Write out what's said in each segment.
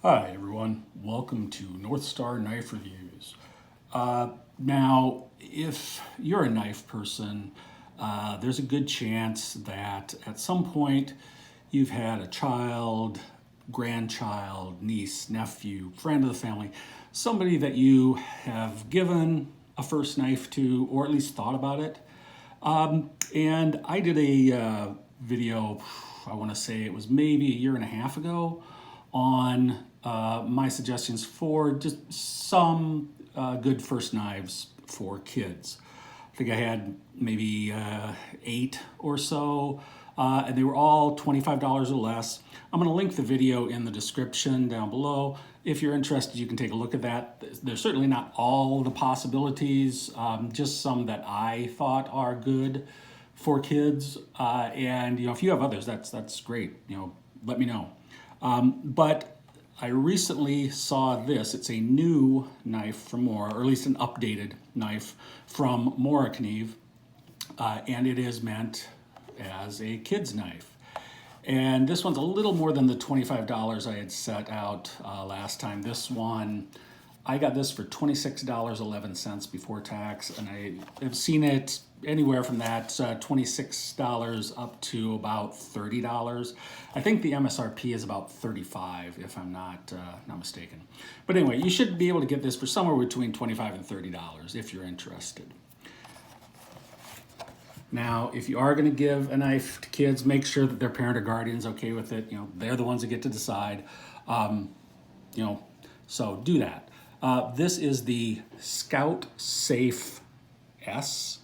Hi everyone, welcome to North Star Knife Reviews. Now, if you're a knife person, there's a good chance that at some point you've had a child, grandchild, niece, nephew, friend of the family, somebody that you have given a first knife to or at least thought about it. And I did a video, I want to say it was maybe a year and a half ago, on my suggestions for just some good first knives for kids. I think I had maybe 8 or so, and they were all $25 or less. I'm going to link the video in the description down below. If you're interested, you can take a look at that. There's certainly not all the possibilities, just some that I thought are good for kids. And if you have others, that's great. Let me know. But I recently saw this. It's a new knife from Mora, or at least an updated knife from Morakniv, and it is meant as a kid's knife. And this one's a little more than the $25 I had set out last time. This one, I got this for $26.11 before tax, and I have seen it anywhere from that $26 up to about $30. I think the MSRP is about $35, if I'm not mistaken. But anyway, you should be able to get this for somewhere between $25 and $30 if you're interested. Now, if you are going to give a knife to kids, make sure that their parent or guardian's okay with it. They're the ones that get to decide. So do that. This is the Scout Safe S.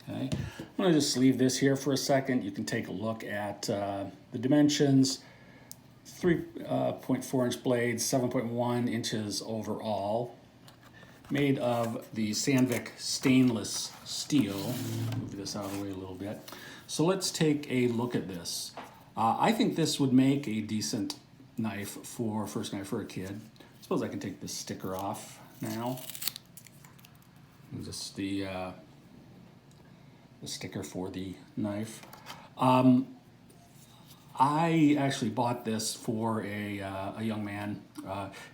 Okay, I'm going to just leave this here for a second. You can take a look at the dimensions. 3.4-inch blades, 7.1 inches overall. Made of the Sandvik stainless steel. Move this out of the way a little bit. So let's take a look at this. I think this would make a decent knife for first knife for a kid. I suppose I can take this sticker off now. And just the sticker for the knife. I actually bought this for a young man.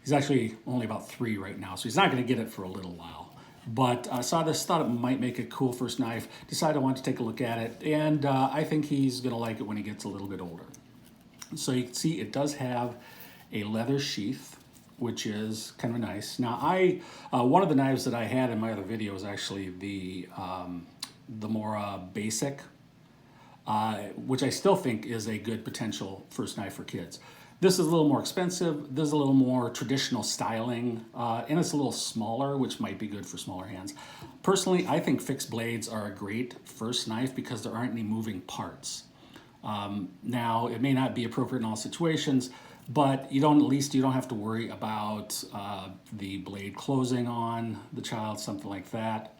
He's actually only about 3 right now, so he's not going to get it for a little while. But I saw this, thought it might make a cool first knife, decided I wanted to take a look at it, and I think he's going to like it when he gets a little bit older. So you can see it does have a leather sheath, which is kind of nice. Now, one of the knives that I had in my other video is actually the more basic, which I still think is a good potential first knife for kids. This is a little more expensive. This is a little more traditional styling, and it's a little smaller, which might be good for smaller hands. Personally, I think fixed blades are a great first knife because there aren't any moving parts. Now, it may not be appropriate in all situations, but at least you don't have to worry about the blade closing on the child, something like that.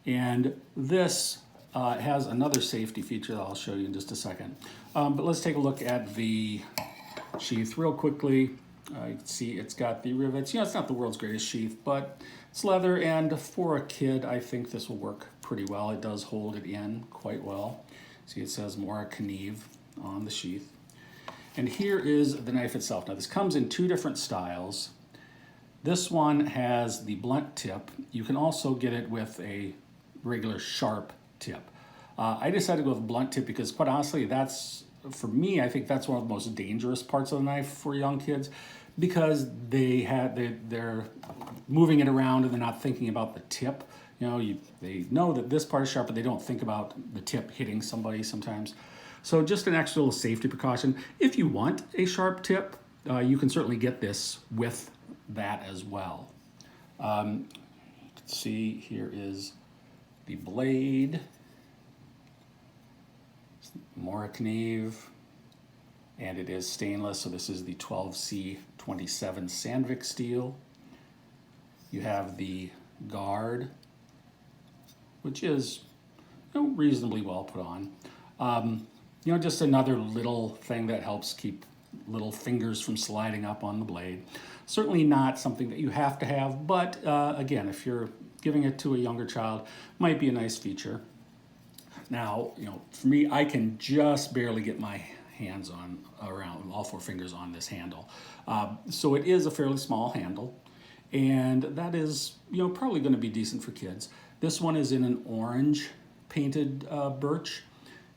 And this has another safety feature that I'll show you in just a second. But let's take a look at the sheath real quickly. You can see it's got the rivets. It's not the world's greatest sheath, but it's leather, and for a kid, I think this will work pretty well. It does hold it in quite well. See, it says Morakniv on the sheath. And here is the knife itself. Now, this comes in 2 different styles. This one has the blunt tip. You can also get it with a regular sharp tip. I decided to go with blunt tip because, quite honestly, for me, I think that's one of the most dangerous parts of the knife for young kids, because they're moving it around and they're not thinking about the tip. They know that this part is sharp, but they don't think about the tip hitting somebody sometimes. So just an extra little safety precaution. If you want a sharp tip, you can certainly get this with that as well. Let's see, here is the blade. Morakniv, and it is stainless, so this is the 12C27 Sandvik steel. You have the guard, which is reasonably well put on. Just another little thing that helps keep little fingers from sliding up on the blade. Certainly not something that you have to have, but again, if you're giving it to a younger child, might be a nice feature. Now, for me, I can just barely get my hands on around, all four fingers on this handle. So it is a fairly small handle, and that is, probably going to be decent for kids. This one is in an orange painted birch.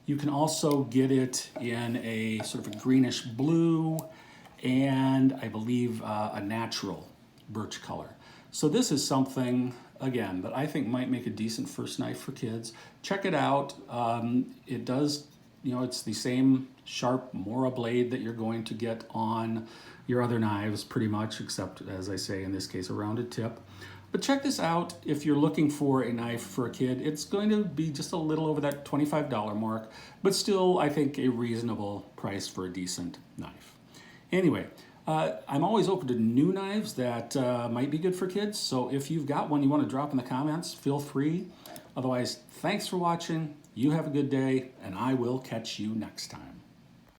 You can also get it in a sort of a greenish blue and I believe a natural birch color. So this is something, again, that I think might make a decent first knife for kids. Check it out. It does, it's the same sharp Mora blade that you're going to get on your other knives pretty much, except, as I say, in this case, a rounded tip. But check this out if you're looking for a knife for a kid. It's going to be just a little over that $25 mark, but still, I think, a reasonable price for a decent knife. Anyway, I'm always open to new knives that might be good for kids, so if you've got one you want to drop in the comments, feel free. Otherwise, thanks for watching. You have a good day, and I will catch you next time.